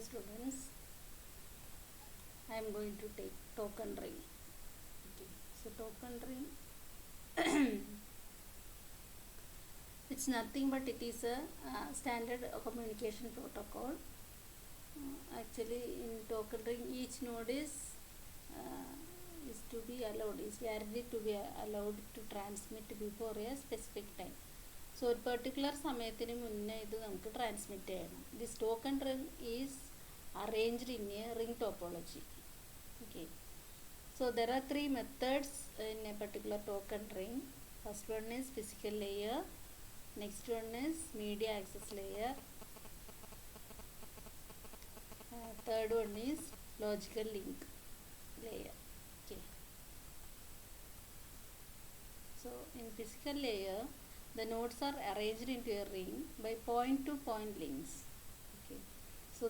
students, I am going to take token ring. Okay, so token ring it's nothing but it is a standard communication protocol. Actually in token ring each node is to be allowed, is guaranteed to be allowed to transmit before a specific time. So ഒരു particular സമയത്തിന് മുന്നേ ഇത് നമുക്ക് transmit ചെയ്യണം. This token ring is arranged in A ring topology. Okay, so there are three methods in a particular token ring. First one is physical layer, next one is media access layer, third one is logical link layer. Okay, so in physical layer the nodes are arranged into a ring by point to point links. Okay, so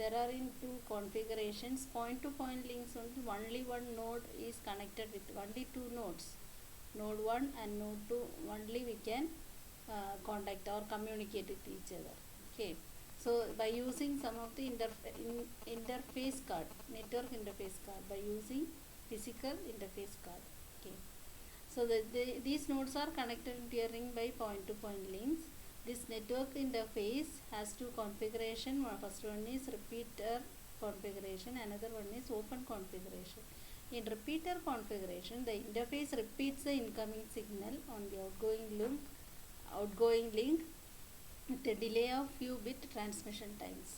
there are in two configurations. Point to point links, only one node is connected with only two nodes, node 1 and node 2 only we can contact or communicate with each other. Okay, so by using some of the interface card, network interface card, by using physical interface card. Okay, so these nodes are connected into a ring by point to point links. This network interface has two configuration. First one is repeater configuration, another one is open configuration. In repeater configuration, the interface repeats the incoming signal on the outgoing link with a delay of few bit transmission times.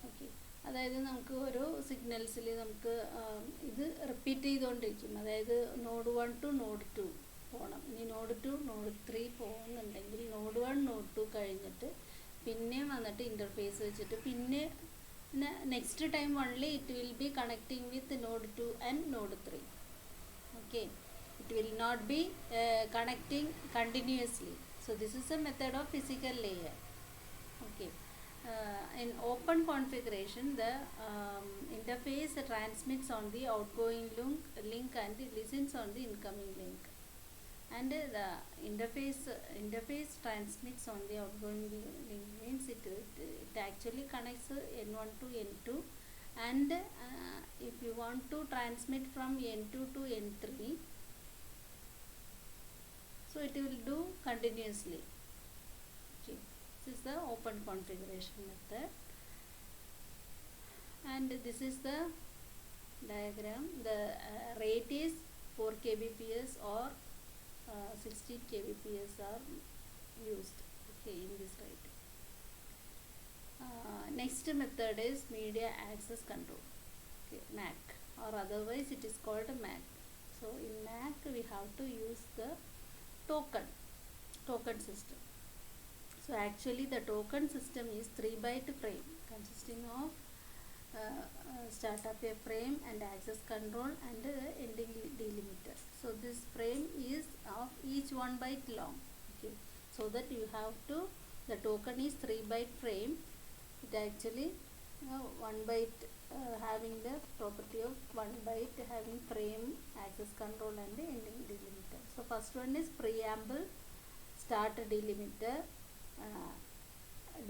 Okay, അതായത് നമുക്ക് ഓരോ സിഗ്നൽസിൽ നമുക്ക് ഇത് repeat ചെയ്തുകൊണ്ടിരിക്കും. അതായത് node 1 to node 2 പോകണം. ഇനി node 2 node 3 പോകുന്നുണ്ടെങ്കിൽ നോഡ് 1 നോഡ് 2 കഴിഞ്ഞിട്ട് പിന്നെയും വന്നിട്ട് ഇൻ്റർഫേസ് വെച്ചിട്ട് പിന്നെ next time only it will be connecting with node 2 and node 3. Okay, it will not be connecting continuously. So this is a method of physical layer. Okay, in open configuration the interface transmits on the outgoing link and listens on the incoming link, and the interface transmits on the outgoing link means it actually connects n1 to n2, and if you want to transmit from n2 to n3, so it will do continuously. Okay, this is the open configuration method, and this is the diagram. The rate is 4 kbps or 16 kbps are used. Okay, in this rate. Next method is media access control. Okay, MAC, or otherwise it is called MAC. So in MAC we have to use the token system. So actually the token system is 3-byte frame consisting of start of a frame and access control and ending delimiter. So this frame is of each 1 byte long. Okay, so that you have to, the token is 3-byte frame. It actually 1 byte having the property of 1 byte having frame, access control and ending delimiter. So first one is preamble, start delimiter,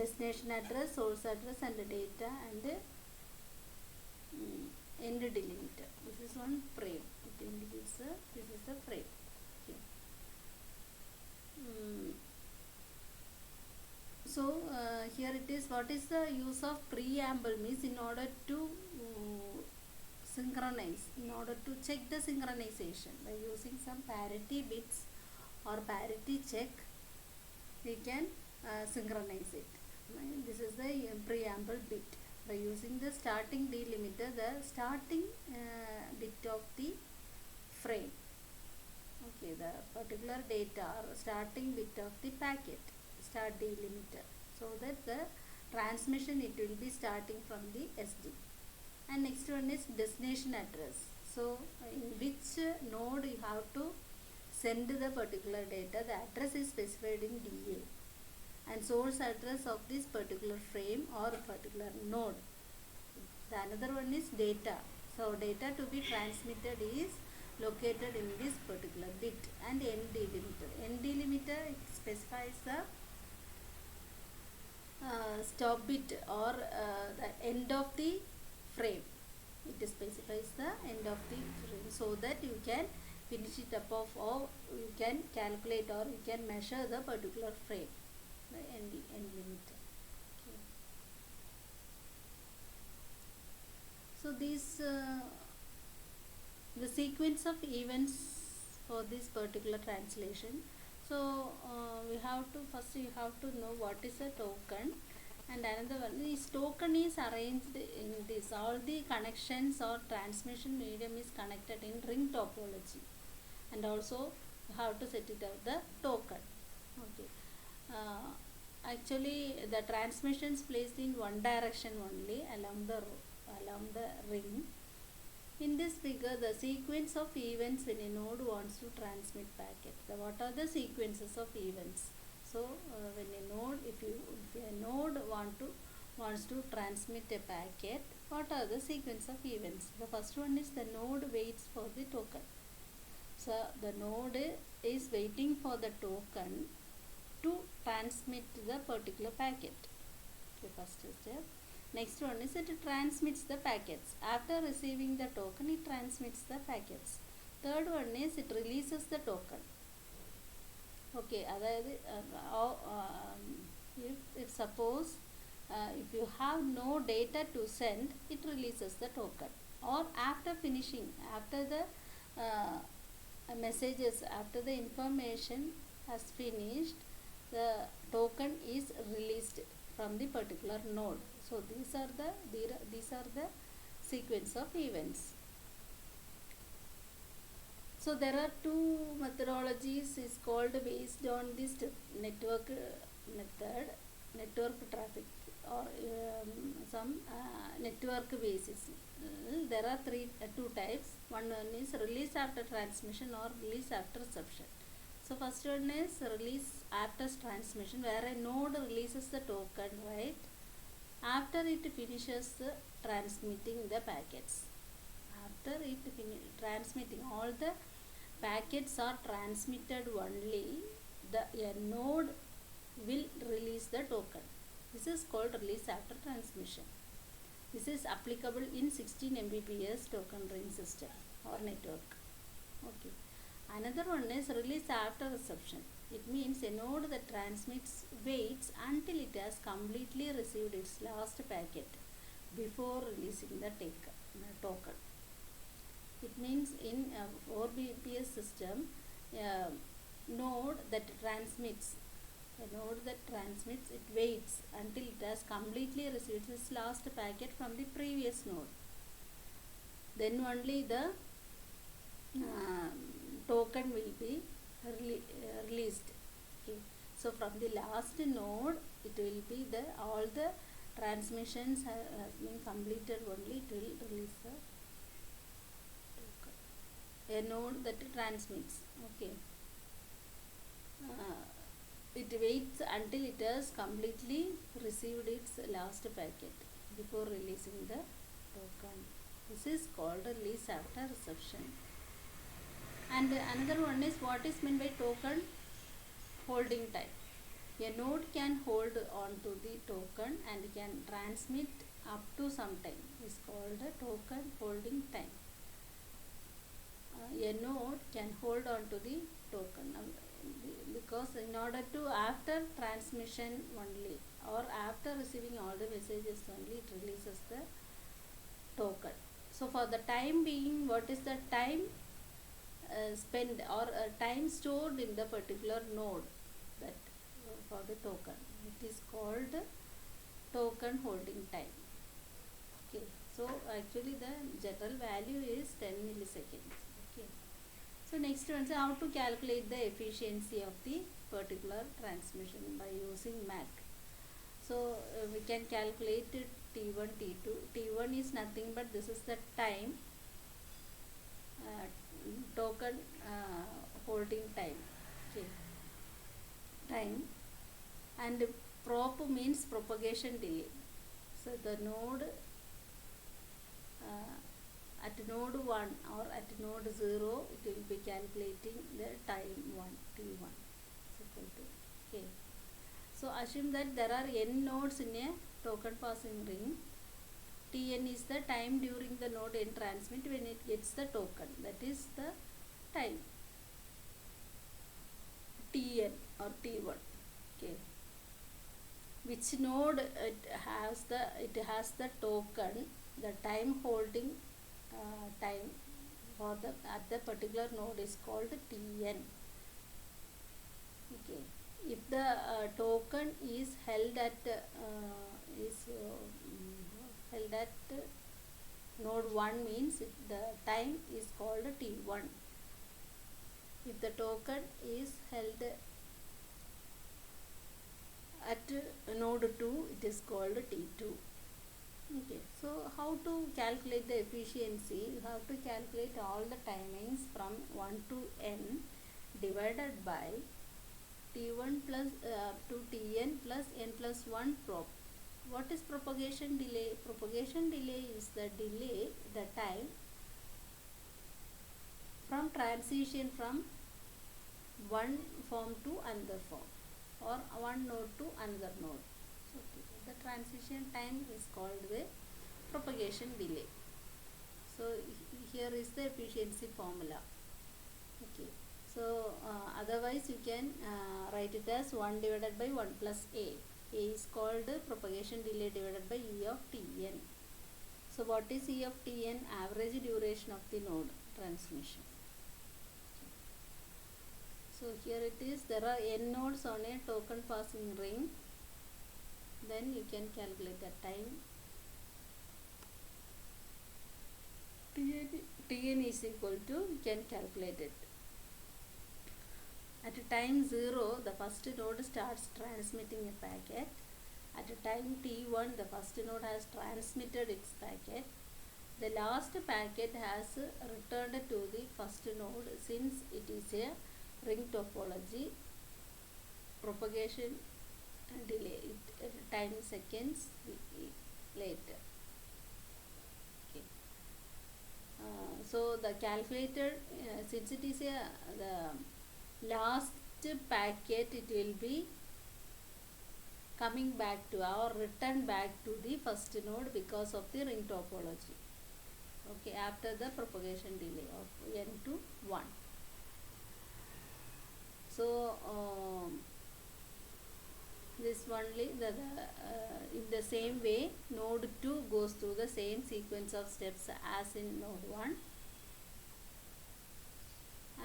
destination address, source address and data, and end delimiter. This is one frame. It indicates this is a frame. Okay. So here it is, what is the use of preamble means in order to synchronize, in order to check the synchronization by using some parity bits or parity check, we can synchronize it. This is the preamble bit. By using the starting delimiter, the starting bit of the frame, okay, the particular data or starting bit of the packet, start delimiter, so that the transmission it will be starting from the SD. And next one is destination address. So in which node you have to send the particular data, the address is specified in DA, and source address of this particular frame or particular node. The another one is data. So data to be transmitted is located in this particular bit, and end delimiter. End delimiter specifies the stop bit or the end of the frame. It specifies the end of the frame so that you can finish it up of, or you can calculate or you can measure the particular frame, the end limit. Okay. So these the sequence of events for this particular translation. So we have to first you have to know what is a token, and another one, this token is arranged in this, all the connections or transmission medium is connected in ring topology, and also you have to set it up the token. Okay. Actually the transmissions placed in one direction only along the ring. In this figure, the sequence of events when a node wants to transmit packet. What are the sequences of events? So when a node, if a node wants to transmit a packet, what are the sequence of events? The first one is the node waits for the token. So the node is waiting for the token to transmit the particular packet. Okay, first step. Next one is it transmits the packets. After receiving the token, it transmits the packets. Third one is it releases the token. Okay, if suppose if you have no data to send, it releases the token. Or after finishing, after the messages, after the information has finished, the token is released from the particular node. So these are the sequence of events. So there are two methodologies is called based on this network method, network traffic, or some network basis. There are two types. One is release after transmission or release after reception. So first one is release after transmission, where a node releases the token, right, after it finishes transmitting the packets. After it transmitting, all the packets are transmitted only, a node will release the token. This is called release after transmission. This is applicable in 16 Mbps token ring system or network. Okay. Another one is release after reception. It means a node that transmits waits until it has completely received its last packet before releasing the token. It means in 4 Bps system, a node that transmits, it waits until it has completely received its last packet from the previous node. Then only the token will be released. Okay. So from the last node, it will be all the transmissions has been completed, only it will release the token. A node that transmits. Okay. It waits until it has completely received its last packet before releasing the token. This is called release after reception. And another one is what is meant by token holding time. A node can hold on to the token and can transmit up to some time. Is called a token holding time. A node can hold on to the token because in order to, after transmission only or after receiving all the messages only, it releases the token. So for the time being, what is the time spent or time stored in the particular node, that for the token, it is called token holding time. Okay, so actually the general value is 10 milliseconds. Okay, so next one is how to calculate the efficiency of the particular transmission by using MAC. So we can calculate it T1, T2. T1 is nothing but this is the time, token holding time. Okay, time, and prop means propagation delay. So the node at node 1 or at node 0, it will be calculating the time 1, T1 is equal to. Okay, So assume that there are n nodes in a token passing ring. Tn is the time during the node n transmit when it gets the token. That is the time. Tn or T1. Okay. Which node it has the token, the time holding time for the at the particular node is called Tn. Okay. If the token is held at node 1 means the time is called T1. If the token is held at node 2, it is called T2. Okay, so how to calculate the efficiency? You have to calculate all the timings from 1 to n divided by T1 plus to Tn plus n plus 1 prop. What is propagation delay? Propagation delay is the delay, the time from transition from one form to another form or one node to another node. So the transition time is called the propagation delay. So here is the efficiency formula. Okay. So otherwise you can write it as 1 divided by 1 plus a. A is called propagation delay divided by E of Tn. So what is E of Tn? Average duration of the node transmission. So here it is, there are n nodes on a token passing ring. Then you can calculate the time. Tn is equal to, you can calculate it. At time 0, the first node starts transmitting a packet. At time t1, the first node has transmitted its packet. The last packet has returned to the first node since it is a ring topology. Propagation delay, time seconds later. Okay. So the calculator, since it is the last packet, it will be coming back to or return back to the first node because of the ring topology. Okay, after the propagation delay of n to 1. So this only in the same way node 2 goes through the same sequence of steps as in node 1,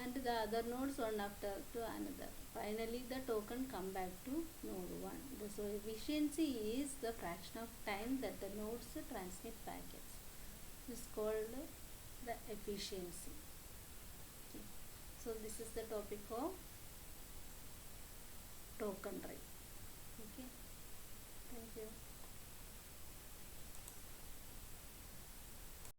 and the other nodes one after to another. Finally the token come back to node 1. So efficiency is the fraction of time that the nodes transmit packets. This is called the efficiency. Okay. So this is the topic of token ring.